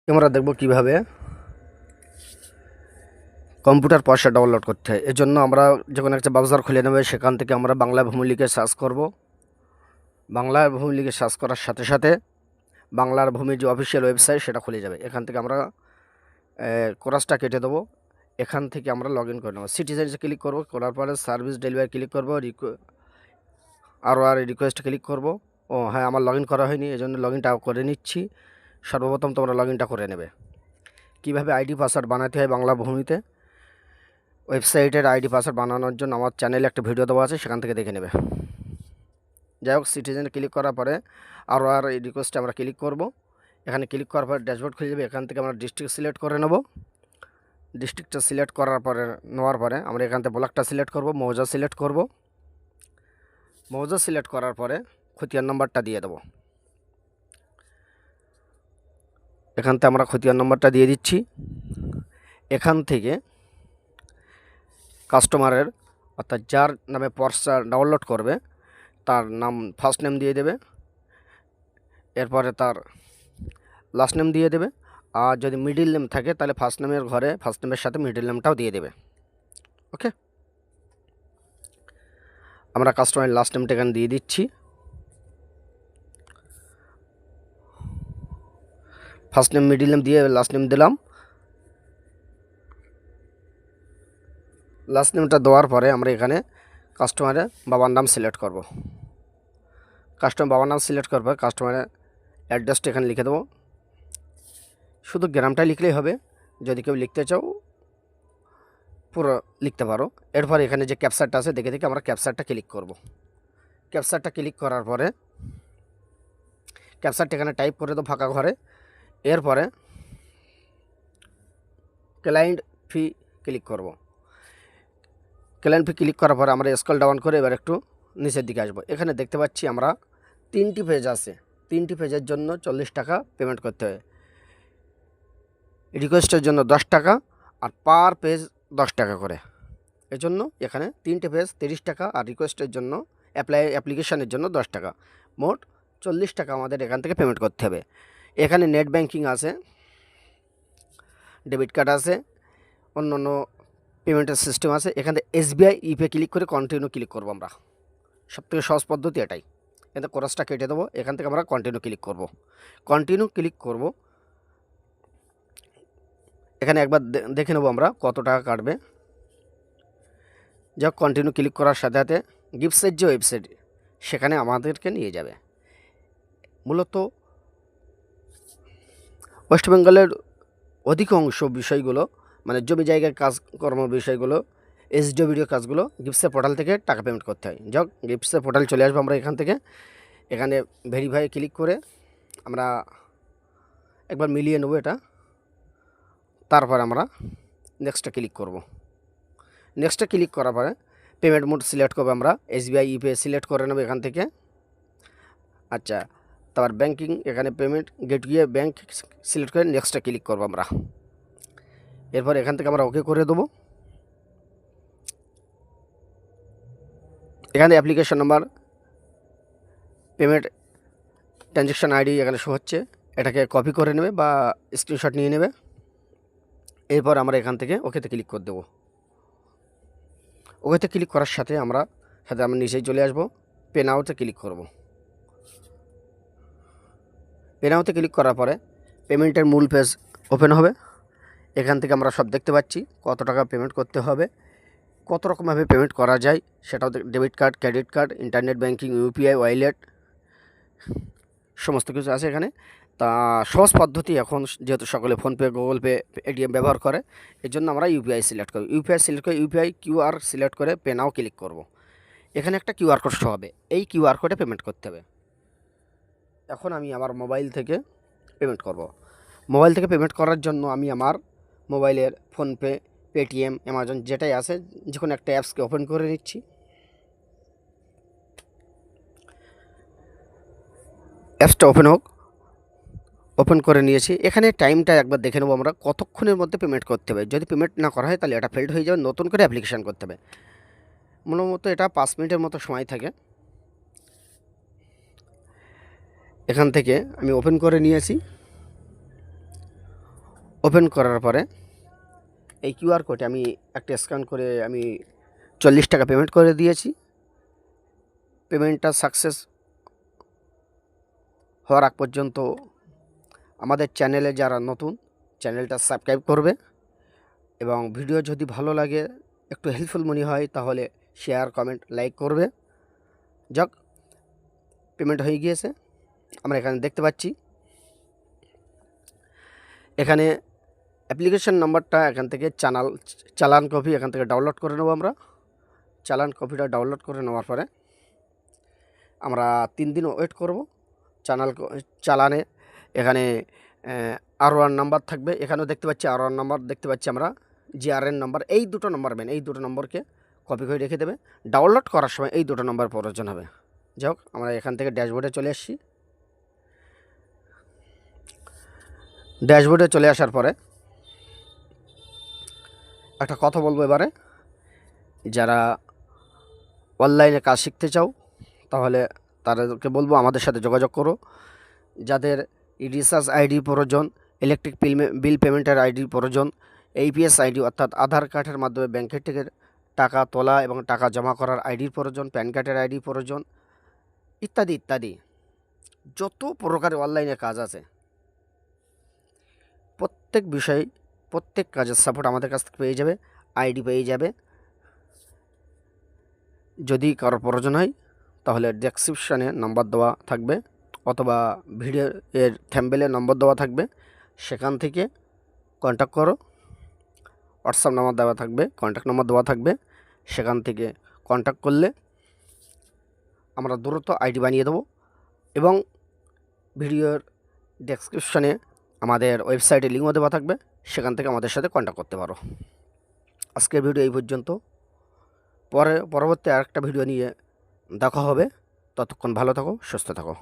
আমরা দেখব কিভাবে কম্পিউটার পয়সা ডাউনলোড করতে হয়। এর জন্য আমরা যখন একটা ব্রাউজার খুলে নেব, সেখান থেকে আমরা বাংলা ভূমি লিখে সার্চ করব। বাংলা ভূমি লিখে সার্চ করার সাথে সাথে বাংলার ভূমির যে অফিসিয়াল ওয়েবসাইট সেটা খুলে যাবে। এখান থেকে আমরা কোরাসটা কেটে দেবো। এখান থেকে আমরা লগ ইন করে নেব। সিটিজেন্সে ক্লিক করব, করার পরে সার্ভিস ডেলিভারি ক্লিক করব, আর রিকোয়েস্ট ক্লিক করব। ও হ্যাঁ, আমার লগ ইন করা হয়নি, এই জন্য লগ ইনটা করে নিচ্ছি। সর্বপ্রথম তোমরা লগ ইনটা করে নেবে। কীভাবে আইডি পাসওয়ার্ড বানাতে হয় বাংলা ভূমিতে, ওয়েবসাইটের আইডি পাসওয়ার্ড বানানোর জন্য আমার চ্যানেলে একটা ভিডিও দেওয়া আছে, সেখান থেকে দেখে নেবে। যাই হোক, সিটিজেন ক্লিক করার পরে আর এই রিকোয়েস্টে আমরা ক্লিক করব। এখানে ক্লিক করার পর ড্যাশবোর্ড খুলে যাবে। এখান থেকে আমরা ডিস্ট্রিক্ট সিলেক্ট করে নেব। ডিস্ট্রিক্টটা সিলেক্ট করার পরে নেওয়ার পরে আমরা এখান থেকে ব্লকটা সিলেক্ট করব, মৌজা সিলেক্ট করব। মৌজা সিলেক্ট করার পরে খতিয়ান নম্বরটা দিয়ে দেবো। এখান থেকে আমরা খতিয়ান নম্বরটা দিয়ে দিচ্ছি। এখান থেকে কাস্টমারের অর্থাৎ যার নামে পর্সা ডাউনলোড করবে তার নাম ফার্স্ট নেম দিয়ে দেবে, এরপরে তার লাস্ট নেম দিয়ে দেবে। আর যদি মিডিল নেম থাকে তাহলে ফার্স্ট নেমের ঘরে ফার্স্ট নেমের সাথে মিডিল নেমটাও দিয়ে দেবে। ওকে, আমরা কাস্টমারের লাস্ট নেমটা এখানে দিয়ে দিচ্ছি। ফার্স্ট নেম মিডিল নেম দিয়ে লাস্ট নেম দিলাম। লাস্ট নেমটা দেওয়ার পরে আমরা এখানে কাস্টমারের বাবার নাম সিলেক্ট করব। কাস্টমার বাবার নাম সিলেক্ট করার পর কাস্টমারের অ্যাড্রেসটা এখানে লিখে দেবো। শুধু গ্রামটা লিখলেই হবে, যদি কেউ লিখতে চাও পুরো লিখতে পারো। এরপর এখানে যে ক্যাপচারটা আছে দেখে দেখে আমরা ক্যাপচারটা ক্লিক করব। ক্যাপচারটা ক্লিক করার পরে ক্যাপচারটা এখানে টাইপ করে দেবো ফাঁকা ঘরে। এরপরে ক্লায়েন্ট ফি ক্লিক করব। ক্লায়েন্ট ফি ক্লিক করার পরে আমরা স্ক্রল ডাউন করে এবার একটু নিচের দিকে আসবো। এখানে দেখতে পাচ্ছি আমরা 3টি পেজ আছে। 3টি পেজের জন্য 40 টাকা পেমেন্ট করতে হয়। রিকোয়েস্টের জন্য 10 টাকা আর পার পেজ 10 টাকা করে। এজন্য এখানে 3টে পেজ 30 টাকা আর রিকোয়েস্টের জন্য অ্যাপ্লিকেশানের জন্য 10 টাকা, মোট 40 টাকা আমাদের এখান থেকে পেমেন্ট করতে হবে। এখানে নেট ব্যাঙ্কিং আছে, ডেবিট কার্ড আছে, অন্য অন্য পেমেন্টের সিস্টেম আছে। এখানে SBI ইপে ক্লিক করে কন্টিনিউ ক্লিক করবো আমরা। সবথেকে সহজ পদ্ধতি এটাই। এখানে কোরাসটা কেটে দেবো। এখান থেকে আমরা কন্টিনিউ ক্লিক করব। কন্টিনিউ ক্লিক করব। এখানে একবার দেখে নেবো আমরা কত টাকা কাটবে। যা কন্টিনিউ ক্লিক করার সাথে সাথে গিফটসের যে ওয়েবসাইট সেখানে আমাদেরকে নিয়ে যাবে। মূলত ওয়েস্ট বেঙ্গলের অধিকাংশ বিষয়গুলো মানে জমি জায়গার কাজকর্ম বিষয়গুলো, SWDO কাজগুলো গিফটসের পোর্টাল থেকে টাকা পেমেন্ট করতে হয়। যাক, গিফটসের পোর্টাল চলে আসবো আমরা এখান থেকে। এখানে ভেরিফাই ক্লিক করে আমরা একবার মিলিয়ে নেব এটা। তারপর আমরা নেক্সটে ক্লিক করব। নেক্সটে ক্লিক করার পরে পেমেন্ট মোড সিলেক্ট করবো আমরা। SBI ইপে সিলেক্ট করে নেব এখান থেকে। আচ্ছা, তারপর ব্যাঙ্কিং, এখানে পেমেন্ট গেটওয়ে ব্যাঙ্ক সিলেক্ট করে নেক্সটে ক্লিক করবো আমরা। এরপর এখান থেকে আমরা ওকে করে দেবো। এখানে application number, payment transaction ID এখানে শো হচ্ছে, এটাকে কপি করে নেবে বা স্ক্রিনশট নিয়ে নেবে। এরপর আমরা এখান থেকে ওকেতে ক্লিক করে দেবো। ওকেতে ক্লিক করার সাথে আমরা নিচেই চলে আসবো, পে নাওতে ক্লিক করব। পে নাওতে ক্লিক করার পরে পেমেন্টের মূল পেজ ওপেন হবে। এখান থেকে আমরা সব দেখতে পাচ্ছি কত টাকা পেমেন্ট করতে হবে, কত রকমভাবে পেমেন্ট করা যায় সেটাও। Debit card, credit card, internet banking, UPI, wallet সমস্ত কিছু আছে এখানে। তা সহজ পদ্ধতি এখন যেহেতু সকলে ফোনপে, গুগল পে, ATM ব্যবহার করে, এর জন্য আমরা UPI সিলেক্ট করি। UPI সিলেক্ট করে UPI QR সিলেক্ট করে পে নাও ক্লিক করব। এখানে একটা QR কোড শো হবে, এই QR কোডে পেমেন্ট করতে হবে। এখন আমি আমার মোবাইল থেকে পেমেন্ট করব। মোবাইল থেকে পেমেন্ট করার জন্য আমি আমার মোবাইলের ফোনপে, পেটিএম, অ্যামাজন যেটাই আছে যে কোনো একটা অ্যাপসকে ওপেন করে নিচ্ছি। অ্যাপসটা ওপেন হোক। ওপেন করে নিয়েছি। এখানে টাইমটা একবার দেখে নেবো আমরা কতক্ষণের মধ্যে পেমেন্ট করতে হবে। যদি পেমেন্ট না করা হয় তাহলে এটা ফেল্ড হয়ে যাবে, নতুন করে অ্যাপ্লিকেশান করতে হবে। মূলত এটা 5 মিনিটের মতো সময় থাকে। এখান থেকে আমি ওপেন করে নিয়েছি। ওপেন করার পরে এই কিউআর কোডে আমি একটা স্ক্যান করে আমি 40 টাকা পেমেন্ট করে দিয়েছি। পেমেন্টটা সাকসেস হওয়ার আগ পর্যন্ত আমাদের চ্যানেলে যারা নতুন, চ্যানেলটা সাবস্ক্রাইব করবে এবং ভিডিও যদি ভালো লাগে, একটু হেল্পফুল মনে হয়, তাহলে শেয়ার, কমেন্ট, লাইক করবে। যাক, পেমেন্ট হয়ে গিয়েছে। আমরা এখানে দেখতে পাচ্ছি, এখানে অ্যাপ্লিকেশন নাম্বারটা এখান থেকে চালান কপি এখান থেকে ডাউনলোড করে নেব। আমরা চালান কপিটা ডাউনলোড করে নেওয়ার পরে আমরা 3 দিন ওয়েট করব। চালানে এখানে R1 নাম্বার থাকবে, এখানেও দেখতে পাচ্ছি R1 নাম্বার দেখতে পাচ্ছি আমরা, GRN নাম্বার, এই দুটো নাম্বার মেন, এই দুটো নম্বরকে কপি করে রেখে দেবে। ডাউনলোড করার সময় এই দুটো নাম্বার প্রয়োজন হবে। যাই হোক, আমরা এখান থেকে ড্যাশবোর্ডে চলে আসছি। ড্যাশবোর্ডে চলে আসার পরে একটা কথা বলবো এবারে, যারা অনলাইনে কাজ শিখতে চাও তাহলে তাদেরকে বলবো আমাদের সাথে যোগাযোগ করো। যাদের রিচার্জ আইডি প্রয়োজন, ইলেকট্রিক বিল পেমেন্টের আইডি প্রয়োজন, APS আইডি অর্থাৎ আধার কার্ডের মাধ্যমে ব্যাংকের থেকে টাকা তোলা এবং টাকা জমা করার আইডির প্রয়োজন, প্যান কার্ডের আইডি প্রয়োজন, ইত্যাদি ইত্যাদি যত প্রকারের অনলাইনে কাজ আছে, প্রত্যেক বিষয়ে প্রত্যেক কাজের সাপোর্ট আমাদের কাছ থেকে পেয়ে যাবে, আইডি পেয়ে যাবে। যদি কারোর প্রয়োজন হয় তাহলে ডেসক্রিপশানে নাম্বার দেওয়া থাকবে অথবা ভিডিও এর থাম্বনেলে নম্বর দেওয়া থাকবে, সেখান থেকে কন্ট্যাক্ট করো। হোয়াটসঅ্যাপ নাম্বার দেওয়া থাকবে, কন্ট্যাক্ট নাম্বার দেওয়া থাকবে, সেখান থেকে কন্ট্যাক্ট করলে আমরা দ্রুত আইডি বানিয়ে দেবো। এবং ভিডিওর ডেসক্রিপশানে আমাদের ওয়েবসাইটে লিঙ্কও দেওয়া থাকবে, সেখান থেকে আমাদের সাথে কন্ট্যাক্ট করতে পারো। আজকের ভিডিও এই পর্যন্ত, পরবর্তী আরেকটা ভিডিও নিয়ে দেখা হবে। ততক্ষণ ভালো থাকো, সুস্থ থাকো।